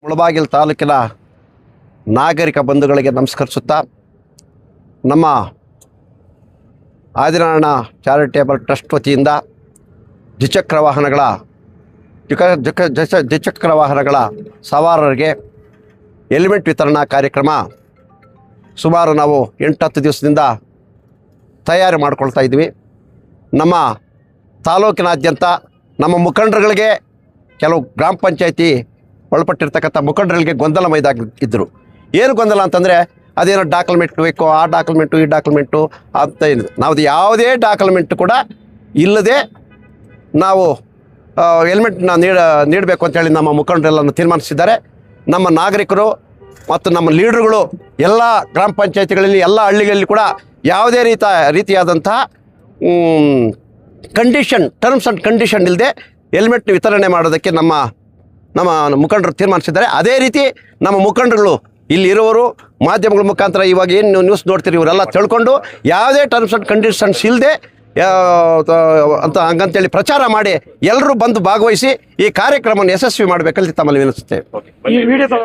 ಮುಳಬಾಗಿಲು ತಾಲೂಕಿನ ನಾಗರಿಕ ಬಂಧುಗಳಿಗೆ ನಮಸ್ಕರಿಸುತ್ತಾ ನಮ್ಮ ಆದಿನಾರಾಯಣ ಚಾರಿಟೇಬಲ್ ಟ್ರಸ್ಟ್ ವತಿಯಿಂದ ದ್ವಿಚಕ್ರ ವಾಹನಗಳ ಸವಾರರಿಗೆ ಹೆಲ್ಮೆಟ್ ವಿತರಣಾ ಕಾರ್ಯಕ್ರಮ ಸುಮಾರು ನಾವು 8-10 ದಿವಸದಿಂದ ತಯಾರಿ ಮಾಡ್ಕೊಳ್ತಾ ಇದ್ವಿ. ನಮ್ಮ ತಾಲೂಕಿನಾದ್ಯಂತ ನಮ್ಮ ಮುಖಂಡರುಗಳಿಗೆ ಕೆಲವು ಗ್ರಾಮ ಪಂಚಾಯತಿ ಒಳಪಟ್ಟಿರ್ತಕ್ಕಂಥ ಮುಖಂಡರುಗಳಿಗೆ ಗೊಂದಲ ಮೈದಾಗಿದ್ದರು. ಏನು ಗೊಂದಲ ಅಂತಂದರೆ ಅದೇನೋ ಡಾಕ್ಯುಮೆಂಟ್ ಬೇಕು, ಆ ಡಾಕ್ಯುಮೆಂಟು ಈ ಡಾಕ್ಯುಮೆಂಟು ಅಂತ ಏನಿದೆ. ನಾವು ಯಾವುದೇ ಡಾಕ್ಯುಮೆಂಟ್ ಕೂಡ ಇಲ್ಲದೆ ನಾವು ಹೆಲ್ಮೆಟ್ನ ನೀಡಬೇಕು ಅಂತೇಳಿ ನಮ್ಮ ಮುಖಂಡರೆಲ್ಲನ್ನು ತೀರ್ಮಾನಿಸಿದ್ದಾರೆ. ನಮ್ಮ ನಾಗರಿಕರು ಮತ್ತು ನಮ್ಮ ಲೀಡ್ರುಗಳು ಎಲ್ಲ ಗ್ರಾಮ ಪಂಚಾಯತಿಗಳಲ್ಲಿ ಎಲ್ಲ ಹಳ್ಳಿಗಳಲ್ಲಿ ಕೂಡ ಯಾವುದೇ ರೀತಿಯಾದಂತಹ ಟರ್ಮ್ಸ್ ಆ್ಯಂಡ್ ಕಂಡೀಷನ್ ಇಲ್ಲದೆ ಹೆಲ್ಮೆಟ್ ವಿತರಣೆ ಮಾಡೋದಕ್ಕೆ ನಮ್ಮ ಮುಖಂಡರು ತೀರ್ಮಾನಿಸಿದ್ದಾರೆ. ಅದೇ ರೀತಿ ನಮ್ಮ ಮುಖಂಡರುಗಳು ಇಲ್ಲಿರುವವರು ಮಾಧ್ಯಮಗಳ ಮುಖಾಂತರ ಇವಾಗ ಏನು ನ್ಯೂಸ್ ನೋಡ್ತೀರಿ ಇವರೆಲ್ಲ ತಿಳ್ಕೊಂಡು ಯಾವುದೇ ಟರ್ಮ್ಸ್ ಆ್ಯಂಡ್ ಕಂಡೀಷನ್ಸ್ ಇಲ್ಲದೆ ಹಂಗಂತೇಳಿ ಪ್ರಚಾರ ಮಾಡಿ ಎಲ್ಲರೂ ಬಂದು ಭಾಗವಹಿಸಿ ಈ ಕಾರ್ಯಕ್ರಮವನ್ನು ಯಶಸ್ವಿ ಮಾಡಬೇಕಂತ ತಮ್ಮಲ್ಲಿ ವಿನಿಸುತ್ತೇವೆ.